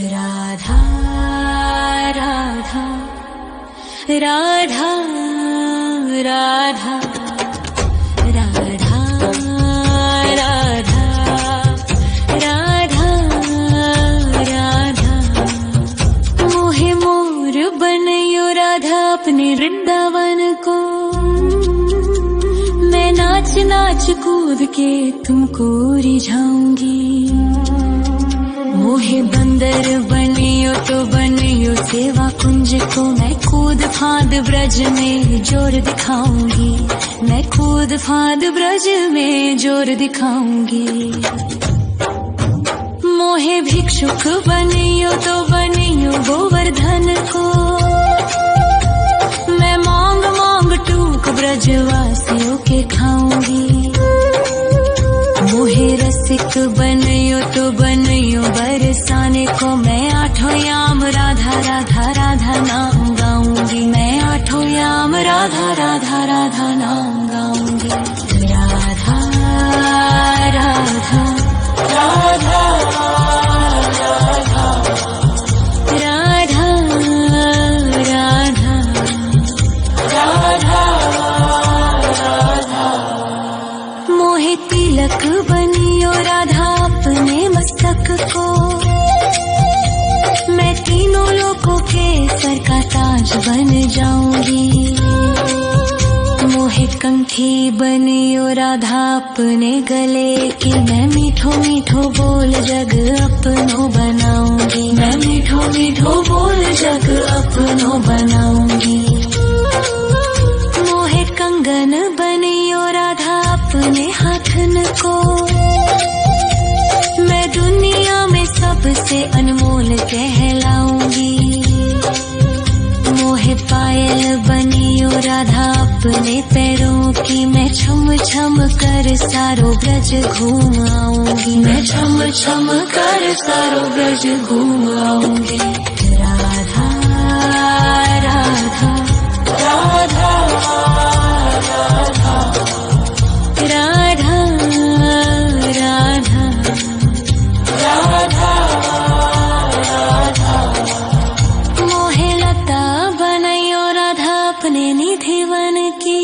राधा राधा राधा राधा राधा राधा राधा राधा मोहे मोर बनयो राधा अपने वृंदावन को। मैं नाच नाच कूद के तुमको रिझाऊंगी। मोहे बंदर बनियो तो बनियो सेवा कुंज को। मैं कूद फांद ब्रज में जोर दिखाऊंगी। मैं कूद फांद ब्रज में जोर दिखाऊंगी। मोहे भिक्षुक बनियो तो बनियो गोवर्धन को। मैं मांग मांग टूक ब्रजवासियों के खाऊंगी। मोहे रसिक बनियो तो बनियो बरसाने को। मैं आठों याम राधा राधा राधा नाम गाऊंगी। मैं आठों याम राधा राधा राधा नाम गाऊंगी। राधा राधा राधा राधा राधा राधा राधा। मोहे तिलक बनियो राधा अपने मस्तक को। मैं तीनों लोगों के सर का ताज बन जाऊंगी। मोहे कंठी बनियो राधा अपने गले की। मैं मीठो मीठो बोल जग अपनो बनाऊंगी। मैं मीठो मीठो बोल जग अपनो बनाऊंगी। मोहे कंगन बनियो राधा अपने हाथन को। मैं दुनिया में सबसे अनमोल कहलाऊंगी। मोहे पायल बनियो राधा अपने पैरों की। मैं छम छम कर सारो ब्रज घूम आऊंगी। मैं छम छम कर सारो ब्रज घूम आऊंगी। राधा राधा राधा राधा राधा राधा राधा। मोहे लता बनयो राधा अपने निधि वन की।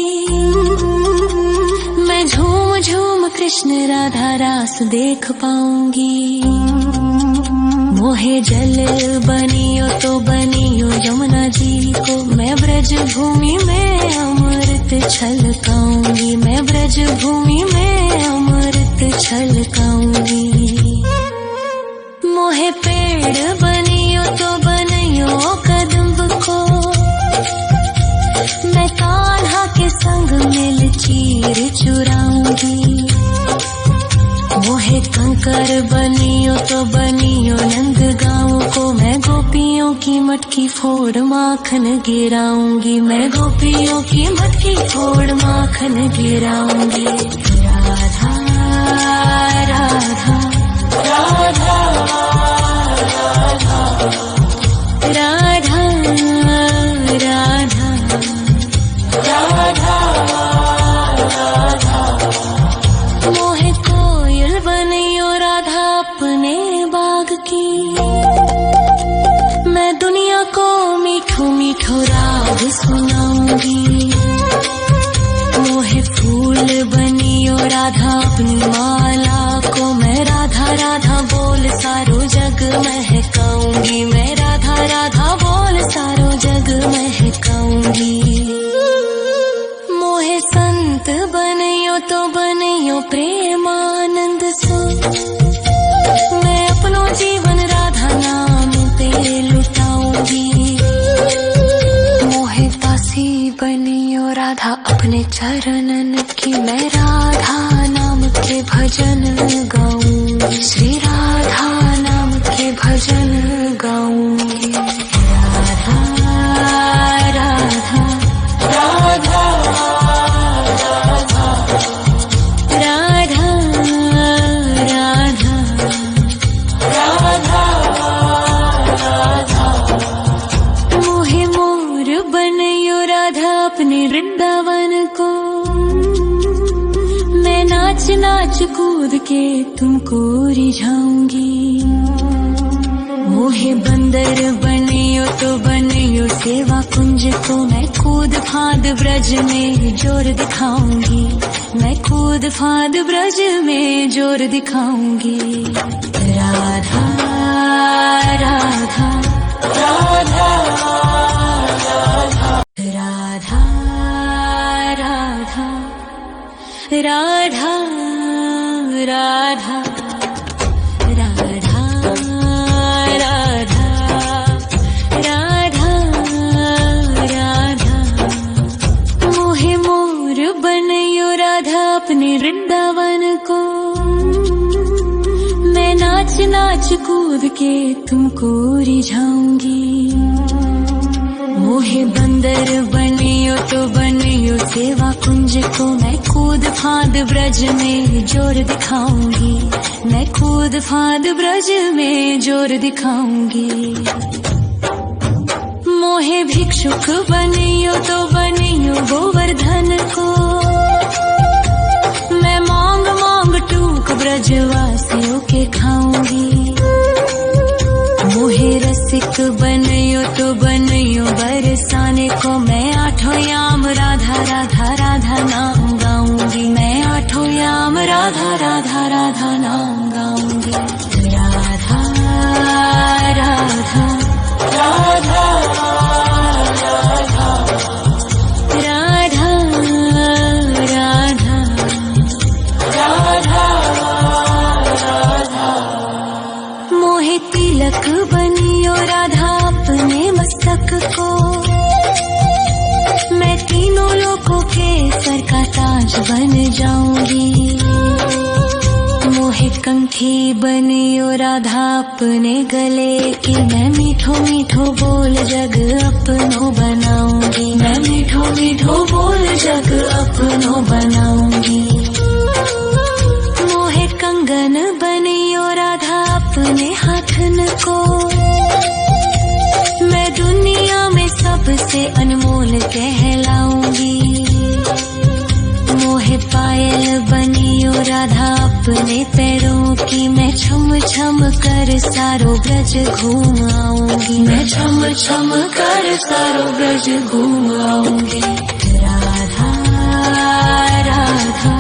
मैं झूम झूम कृष्ण राधा रास देख पाऊंगी। मोहे जल बनियो तो बनियो यमुना जी को। मैं ब्रज भूमि में अमृत छलकाऊंगी। मैं ब्रज भूमि में अमृत छलकाऊंगी। मोहे पेड़ बनियो तो बनियो कदम्ब को। मैं कान्हा के संग मिल चीर चुराऊंगी। मोहे कंकर बनियो तो बनियो नंद गाँव को। मैं गोपियों की मटकी फोड़ माखन गिराऊंगी। मैं गोपियों की मटकी फोड़ माखन गिराऊंगी। राधा राधा राधा राधा राधा राधा राधा। मोहे कोयल बनियो राधा अपने बाग की। मैं दुनिया को मीठो मीठो राग सुनाऊंगी। मोहे फूल बनियो राधा अपनी माला को। मैं राधा राधा बोल सारो जग महकाऊंगी। मैं राधा राधा बोल सारो जग महकाऊंगी। मोहे संत बनियो तो बनियो प्रेमानंद सो। मैं अपनो जीवन राधा नाम पे लुटाऊंगी। मोहे दासी बनियो राधा अपने चरणन की। मैं राधा नाम के भजन गाऊंगी। श्री राधा नाम के भजन गाऊंगी। राधा राधा राधा राधा राधा राधा राधा। मोहे मोर बनयो राधा अपने वृंदावन को। मैं नाच नाच कूद के तुमको रिझाऊंगी। मोहे बंदर बनियो तो बनियो सेवा कुंज को मैं कूद फाद ब्रज में जोर दिखाऊंगी, मैं कूद फाद ब्रज में जोर दिखाऊंगी। राधा राधा राधा राधा राधा राधा राधा राधा राधा राधा राधा मोहे मोर बनयो राधा अपने वृंदावन को, मैं नाच नाच कूद के तुमको रिझाऊंगी। मोहे बंदर बनियो तो बनियो सेवा कुंज को मैं कूद फाद ब्रज में जोर दिखाऊंगी, मैं कूद फाद ब्रज में जोर दिखाऊंगी। मोहे भिक्षुक बनियो तो बनियो गोवर्धन को, मैं मांग मांग टूक ब्रजवासियों के खाऊंगी। मोहे रसिक बनियो तो बनियो बरसाने को, मैं आठों याम राधा राधा राधा नाम गाऊंगी, मैं आठों याम राधा राधा राधा नाम गाऊंगी। राधा राधा राधा राधा राधा राधा राधा मोहे तिलक बनियो राधा अपने मस्तक को, मैं तीनों लोकों के सर का ताज बन जाऊंगी। मोहे कंठी बनियो राधा अपने गले की, मैं मीठो मीठो बोल जग अपनो बनाऊंगी, मैं मीठो मीठो बोल जग अपनो बनाऊंगी। मोहे कंगन बनियो राधा अपने हाथन को, मैं दुनिया में सबसे अनमोल कहलाऊंगी। मोहे पायल बनियो राधा अपने पैरों की, मैं छम छम कर सारो ब्रज घूम आऊंगी, मैं छम छम कर सारो ब्रज घूम आऊंगी। राधा राधा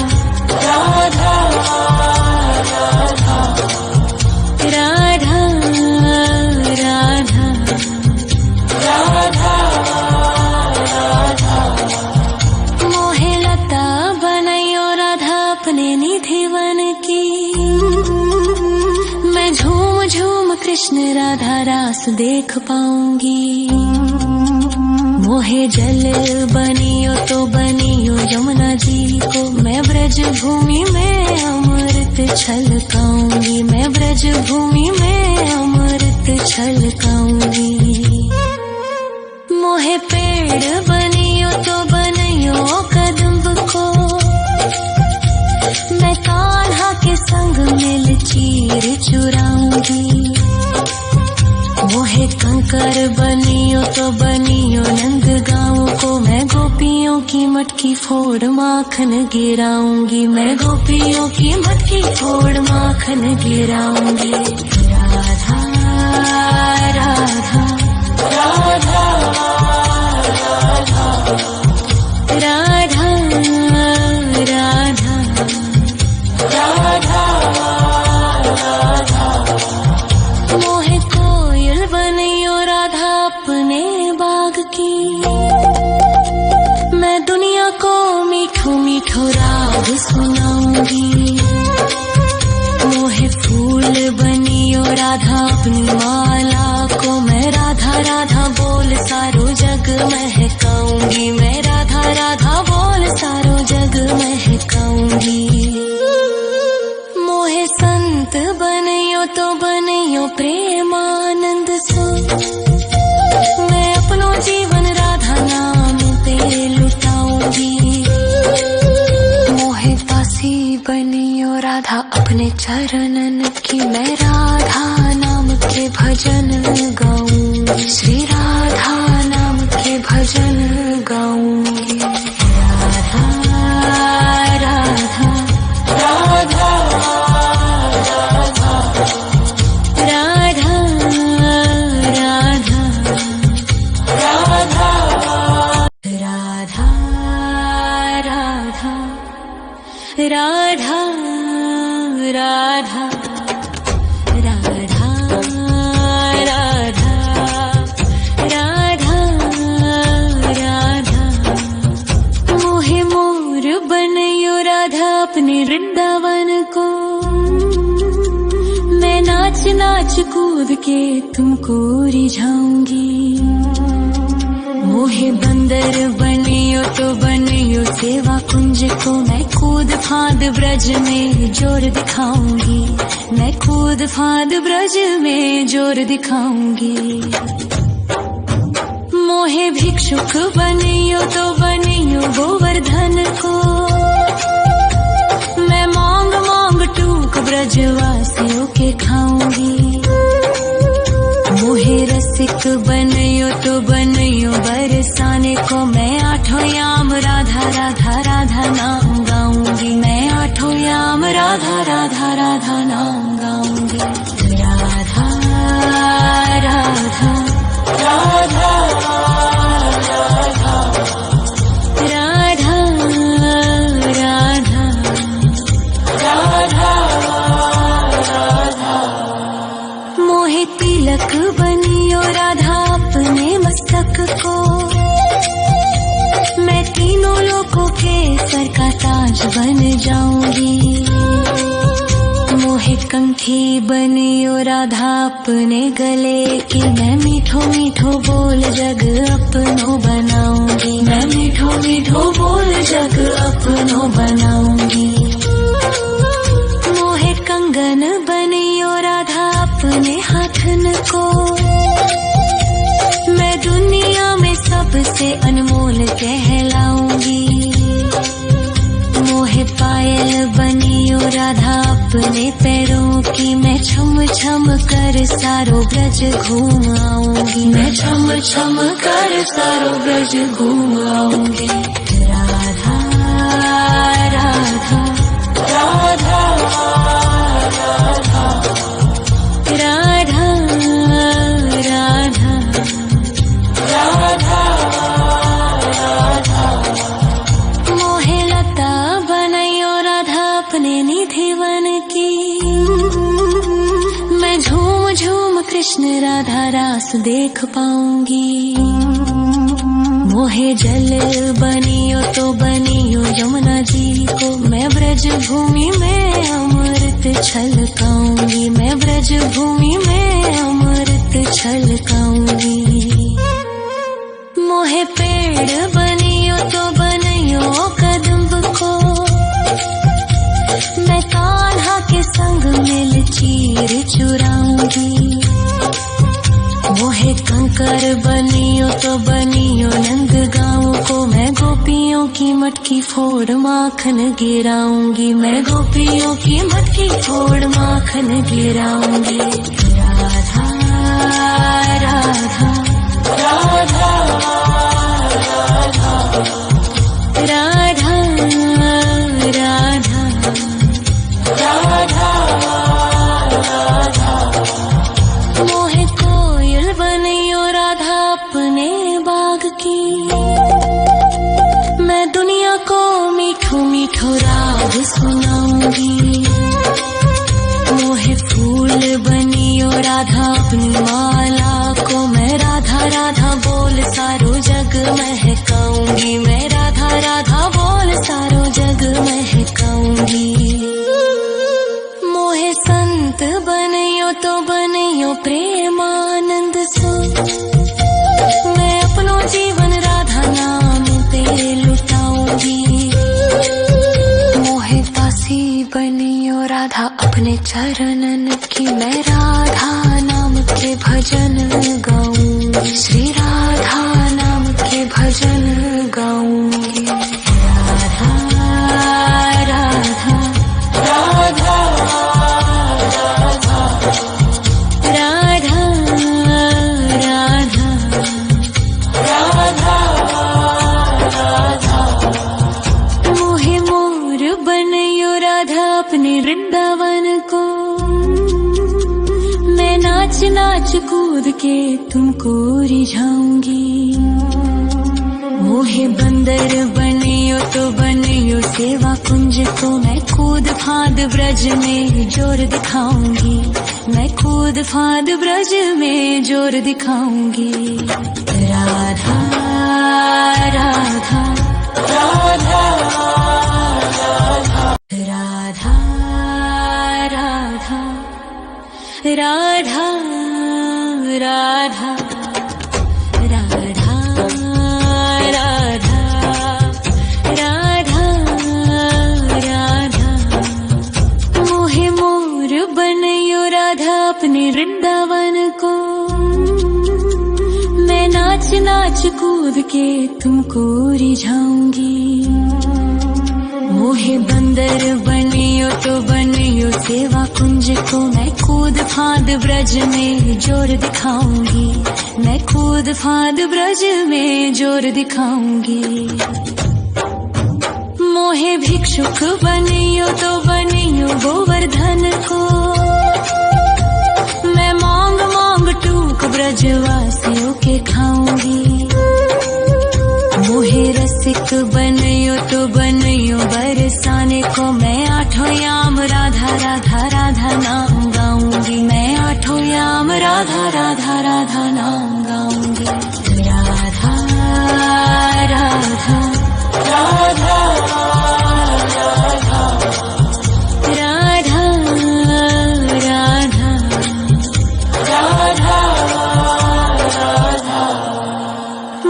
राधा राधा राधा राधा राधा मोहे लता बनयो राधा अपने निधिवन की, मैं झूम झूम कृष्ण राधा रास देख पाऊंगी। मोहे जल बनियो तो बनियो यमुना जी को, मैं ब्रज भूमि में अमृत छलकाऊंगी, मैं ब्रज भूमि में अमृत छलकाऊंगी। मोहे पेड़ बनियो तो बनियो कदम्ब को, मैं कान्हा के संग मिल चीर चुराऊंगी। मोहे कंकर बनियो तो बनियो नंद गाँव को, मैं गोपियों की मटकी फोड़ माखन गिराऊंगी, मैं गोपियों की मटकी फोड़ माखन गिराऊंगी। राधा राधा राधा राधा राधा राधा राधा मोहे कोयल बनियो राधा अपने बाग की, मैं दुनिया को मीठो मीठो राग सुनाऊंगी। मोहे फूल बनियो राधा अपनी माला को, मैं राधा राधा बोल सारो जग महकाऊंगी, मैं राधा राधा बोल सारो जग महकाऊंगी। मोहे संत बनियो तो बनियो प्रेमानंद सो, मैं अपनो जीवन राधा नाम पे लुटाऊंगी। मोहे दासी बनियो राधा अपने चरणन की, मैं राधा नाम के भजन गाऊंगी, श्री राधा नाम के भजन गाऊंगी। राधा राधा राधा राधा राधा नाच कूद के तुमको रिझाऊंगी। मोहे बंदर बनियो तो बनियो सेवा कुंज को, मैं कूद फांद ब्रज में जोर दिखाऊंगी। मैं कूद फांद ब्रज में जोर दिखाऊंगी। मोहे भिक्षुक बनियो तो बनियो गोवर्धन को, मैं मांग मांग टूक ब्रजवासियों के खाऊंगी। मोहे रसिक बनियो तो बनियो बरसाने को, मैं आठों याम राधा राधा राधा नाम गाऊंगी। मैं आठों याम राधा राधा राधा नाम गाऊंगी। राधा राधा राधा तिलक बनियो राधा अपने मस्तक को, मैं तीनों लोगों के सर का ताज बन जाऊंगी। मोहे कंठी बनियो राधा अपने गले की, मैं मीठो मीठो बोल जग अपनो बनाऊंगी। मैं मीठो मीठो बोल जग अपनो बनाऊंगी। मोहे कंगन बनियो राधा अपने हाथन को, मैं दुनिया में सबसे अनमोल कहलाऊंगी। मोहे पायल बनियो राधा अपने पैरों की, मैं छम छम कर सारो ब्रज घूम आऊंगी। मैं छम छम कर सारो ब्रज घूम आऊंगी। राधा राधा राधा राधा राधा राधा राधा। मोहे लता बनायो राधा अपने निधि वन की, मैं झूम झूम कृष्ण राधा रास देख पाऊंगी। मोहे जल बनियो तो बनियो यमुना जी को, मैं ब्रज भूमि में अमृत छलकाऊंगी। मैं ब्रज भूमि में अमृत छलकाऊंगी। मोहे पेड़ बनियो तो बनियो कदम्ब को, मैं कान्हा के संग मिल चीर चुराऊंगी। मोहे कंकर बनियो तो बनियो नंद गाँव को, मैं गोपियों की मटकी फोड़ माखन गिराऊंगी। मैं गोपियों की मटकी फोड़ माखन गिराऊंगी। राधा राधा राधा राधा राधा राधा राधा। मोहे कोयल बनियो राधा अपने बाग की, मैं दुनिया को मीठो मीठो राग सुनाऊंगी। मोहे फूल बनियो राधा अपनी माला को, मैं राधा राधा बोल सारो जग महकाऊंगी। मैं राधा राधा बोल सारो जग महकाऊंगी। मोहे संत बनियो तो बनियो प्रेमानंद सो, मैं अपनो जीवन राधा नाम पे लुटाऊंगी। मोहे दासी बनियो राधा अपने चरणन की, मैं राधा नाम के भजन गाऊंगी। श्री राधा नाम के भजन गाऊंगी। राधा राधा राधा राधा राधा राधा राधा। मोहे मोर बनियो राधा अपने वृंदावन को, मैं नाच नाच कूद के तुमको रिझाऊंगी। मोहे बंदर बनियो तो बनियो सेवा कुंज को, मैं कूद फांद ब्रज में जोर दिखाऊंगी। मैं कूद फांद ब्रज में जोर दिखाऊंगी। राधा राधा राधा राधा राधा राधा राधा राधा राधा राधा राधा मोहे मोर बनयो राधा अपने वृंदावन को मैं नाच नाच कूद के तुमको रिझाऊंगी मोहे बंदर बनियो तो बनियो सेवा कुंज को मैं कूद फांद ब्रज में जोर दिखाऊंगी मैं कूद फांद ब्रज में जोर दिखाऊंगी मोहे भिक्षुक बनियो तो बनियो गोवर्धन को मैं मांग मांग टूक ब्रजवासियों के खाऊंगी मोहे रसिक बनयो तो बनयो बरसाने को मैं आठों याम राधा राधा राधा नाम गाऊंगी मैं आठों याम राधा राधा राधा नाम गाऊंगी राधा राधा राधा राधा राधा राधा राधा राधा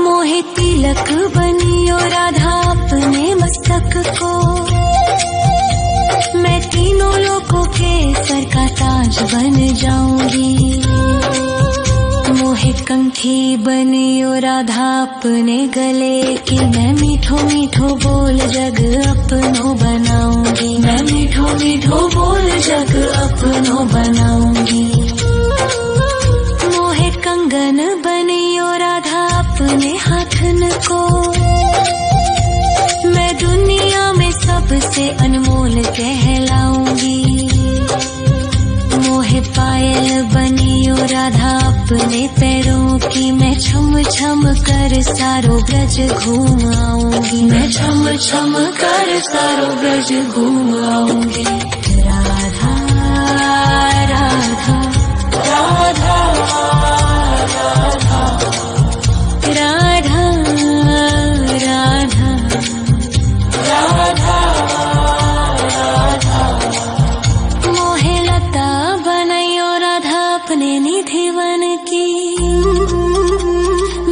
मोहे तिलक बनियो राधा अपने मस्तक को मैं तीनों लोगों के सर का ताज बन जाऊंगी मोहे कंठी बनियो राधा अपने गले की मैं मीठो मीठो बोल जग अपनो बनाऊंगी मैं मीठो मीठो बोल जग अपनो बनाऊंगी मोहे कंगन बनियो राधा अपने हाथन को मैं दुनिया में सबसे अनमोल कहलाऊंगी मोहे पायल बनियो राधा अपने पैरों की मैं छम छम कर सारो ब्रज घूम आऊंगी मैं छम छम कर सारो ब्रज घूम आऊंगी राधा राधा राधा राधा राधा राधा राधा राधा मोहे लता बनयो राधा अपने निधि वन की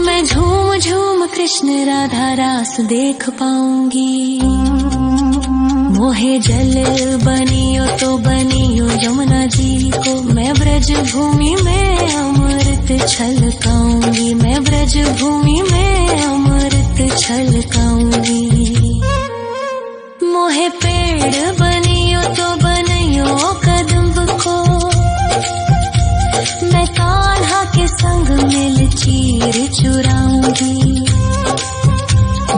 मैं झूम झूम कृष्ण राधा रास देख पाऊंगी मोहे जल बनियो तो बनियो यमुना जी को मैं ब्रज भूमि में अमृत छलकाऊंगी मैं ब्रज भूमि में अमृत छलकाऊंगी मोहे पेड़ बनियो तो बनियो कदम्ब को मैं कान्हा के संग मिल चीर चुराऊंगी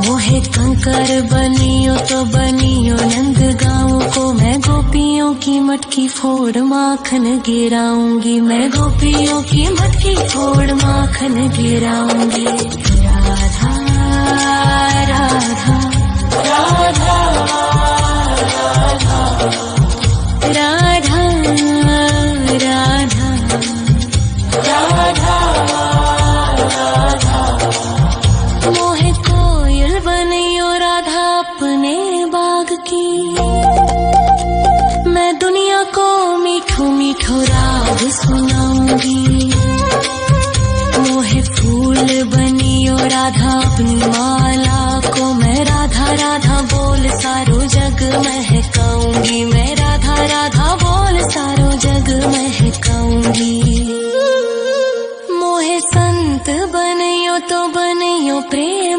मोहे कंकर बनियो तो बनियो नंद गाँव को मैं गोपियों की मटकी फोड़ माखन गिराऊंगी मैं गोपियों की मटकी फोड़ माखन गिराऊंगी राधा राधा राधा राधा राधा राधा राधा राधा मोहे कोयल बनियो राधा अपने बाग की मैं दुनिया को मीठो मीठो राग सुनाऊंगी मोहे फूल बनियो राधा अपनी माला को मैं राधा राधा बोल सारो जग महकाऊंगी मैं राधा राधा बोल सारो जग महकाऊंगी मोहे संत बनियो तो बनियो प्रेम